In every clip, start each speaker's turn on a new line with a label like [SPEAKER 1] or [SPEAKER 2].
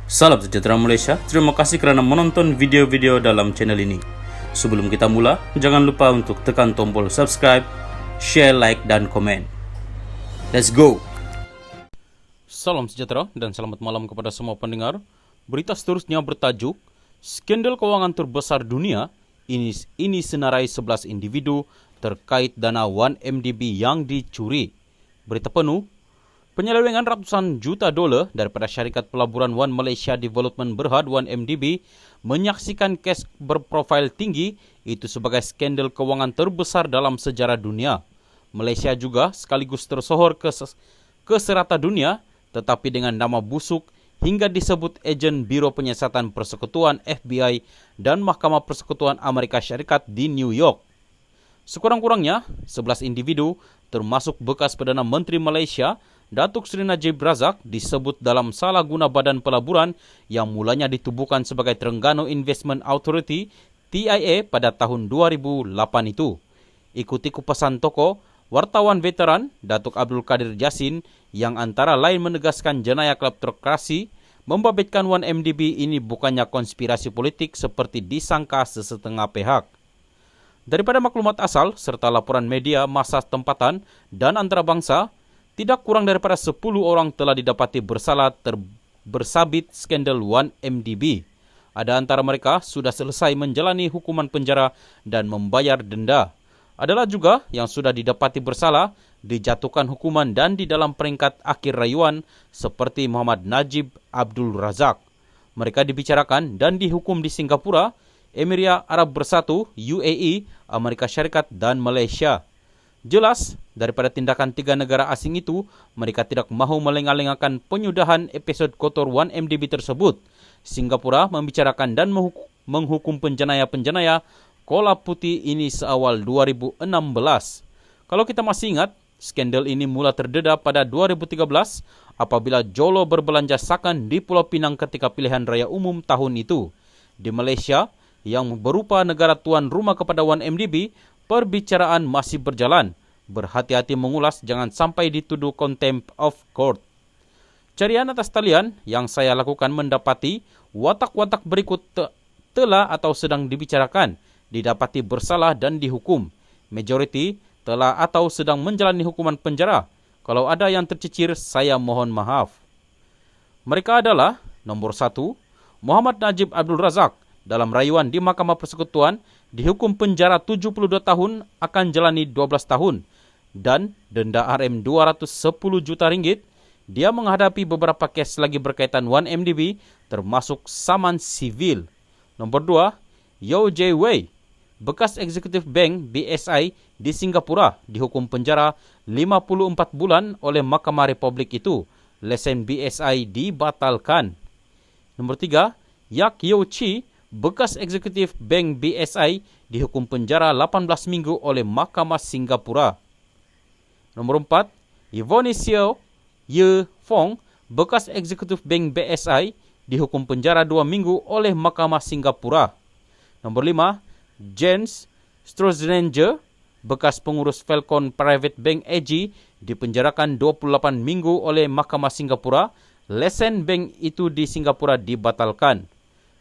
[SPEAKER 1] Salam sejahtera Malaysia, terima kasih kerana menonton video-video dalam channel ini. Sebelum kita mula, jangan lupa untuk tekan tombol subscribe, share, like, dan komen. Let's go! Salam sejahtera dan selamat malam kepada semua pendengar. Berita seterusnya bertajuk, skandal kewangan terbesar dunia, ini senarai 11 individu terkait dana 1MDB yang dicuri. Berita penuh, penyelewengan ratusan juta dolar daripada syarikat pelaburan One Malaysia Development Berhad 1MDB menyaksikan kes berprofil tinggi itu sebagai skandal kewangan terbesar dalam sejarah dunia. Malaysia juga sekaligus tersohor ke serata dunia tetapi dengan nama busuk hingga disebut ejen Biro Penyiasatan Persekutuan FBI dan Mahkamah Persekutuan Amerika Syarikat di New York. Sekurang-kurangnya 11 individu termasuk bekas Perdana Menteri Malaysia Datuk Seri Najib Razak disebut dalam salah guna badan pelaburan yang mulanya ditubuhkan sebagai Terengganu Investment Authority TIA pada tahun 2008 itu. Ikuti kupasan tokoh, wartawan veteran Datuk Abdul Kadir Jassin yang antara lain menegaskan jenayah kleptokrasi membabitkan 1MDB ini bukannya konspirasi politik seperti disangka sesetengah pihak. Daripada maklumat asal serta laporan media masa tempatan dan antarabangsa, tidak kurang daripada 10 orang telah didapati bersalah bersabit skandal 1MDB. Ada antara mereka sudah selesai menjalani hukuman penjara dan membayar denda. Adalah juga yang sudah didapati bersalah, dijatuhkan hukuman dan di dalam peringkat akhir rayuan seperti Muhammad Najib Abdul Razak. Mereka dibicarakan dan dihukum di Singapura, Emiria Arab Bersatu, UAE, Amerika Syarikat dan Malaysia. Jelas, daripada tindakan tiga negara asing itu, mereka tidak mahu melengah-lengahkan penyudahan episod kotor 1MDB tersebut. Singapura membicarakan dan menghukum penjenayah-penjenayah kola putih ini seawal 2016. Kalau kita masih ingat, skandal ini mula terdedah pada 2013 apabila Jolo berbelanja sakan di Pulau Pinang ketika pilihan raya umum tahun itu. Di Malaysia, yang berupa negara tuan rumah kepada 1MDB, perbicaraan masih berjalan. Berhati-hati mengulas jangan sampai dituduh contempt of court. Carian atas talian yang saya lakukan mendapati watak-watak berikut telah atau sedang dibicarakan, didapati bersalah dan dihukum. Majoriti telah atau sedang menjalani hukuman penjara. Kalau ada yang tercicir, saya mohon maaf. Mereka adalah nombor 1, Muhammad Najib Abdul Razak dalam rayuan di Mahkamah Persekutuan dihukum penjara 72 tahun akan jalani 12 tahun dan denda RM 210 juta ringgit. Dia menghadapi beberapa kes lagi berkaitan 1MDB termasuk saman sivil. Nombor 2, Yeo Jae Wei, bekas eksekutif bank BSI di Singapura dihukum penjara 54 bulan oleh Mahkamah Republik itu. Lesen BSI dibatalkan. Nombor 3, Yak Yeo Chi, bekas eksekutif bank BSI dihukum penjara 18 minggu oleh Mahkamah Singapura. Nombor 4, Yvonne Seo Ye Fong, bekas eksekutif bank BSI dihukum penjara 2 minggu oleh Mahkamah Singapura. Nombor 5, Jens Strozenanger, bekas pengurus Falcon Private Bank AG dipenjarakan 28 minggu oleh Mahkamah Singapura. Lesen bank itu di Singapura dibatalkan.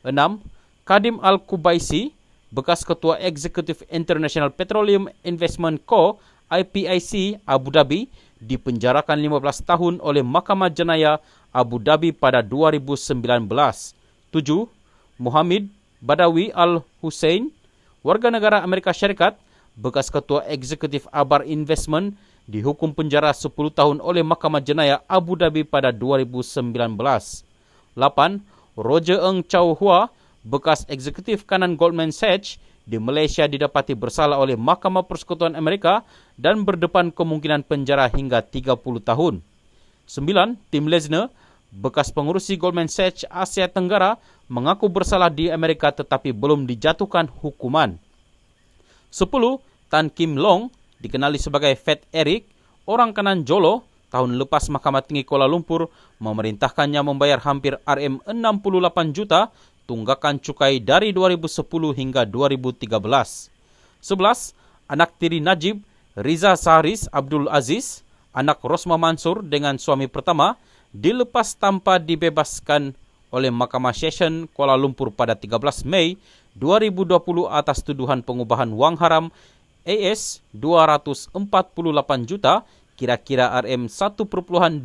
[SPEAKER 1] 6, Kadim Al-Kubaisi, bekas Ketua Eksekutif International Petroleum Investment Co. IPIC Abu Dhabi, dipenjarakan 15 tahun oleh Mahkamah Jenayah Abu Dhabi pada 2019. 7, Muhammad Badawi Al-Hussein, warga negara Amerika Syarikat, bekas Ketua Eksekutif Abar Investment, dihukum penjara 10 tahun oleh Mahkamah Jenayah Abu Dhabi pada 2019. 8, Roger Ng Chow Hua, bekas eksekutif kanan Goldman Sachs di Malaysia didapati bersalah oleh Mahkamah Persekutuan Amerika dan berdepan kemungkinan penjara hingga 30 tahun. 9, Tim Lesner, bekas pengurusi Goldman Sachs Asia Tenggara mengaku bersalah di Amerika tetapi belum dijatuhkan hukuman. 10, Tan Kim Long, dikenali sebagai Fat Eric, orang kanan Jolo. Tahun lepas Mahkamah Tinggi Kuala Lumpur memerintahkannya membayar hampir RM 68 juta tunggakan cukai dari 2010 hingga 2013. 11, anak tiri Najib, Riza Saharis Abdul Aziz, anak Rosma Mansur dengan suami pertama, dilepas tanpa dibebaskan oleh Mahkamah Session Kuala Lumpur pada 13 Mei 2020 atas tuduhan pengubahan wang haram AS 248 juta, kira-kira RM1.25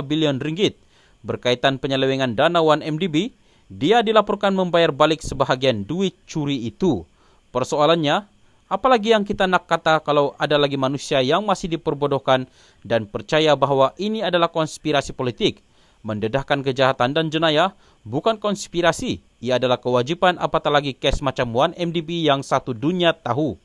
[SPEAKER 1] bilion ringgit. Berkaitan penyelewengan dana 1MDB, dia dilaporkan membayar balik sebahagian duit curi itu. Persoalannya, apalagi yang kita nak kata kalau ada lagi manusia yang masih diperbodohkan dan percaya bahawa ini adalah konspirasi politik. Mendedahkan kejahatan dan jenayah bukan konspirasi. Ia adalah kewajipan, apatah lagi kes macam 1MDB yang satu dunia tahu.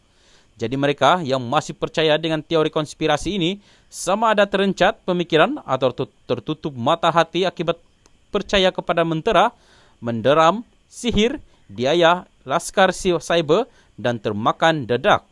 [SPEAKER 1] Jadi mereka yang masih percaya dengan teori konspirasi ini sama ada terencat pemikiran atau tertutup mata hati akibat percaya kepada mentera, menderam, sihir, diaya, laskar cyber dan termakan dedak.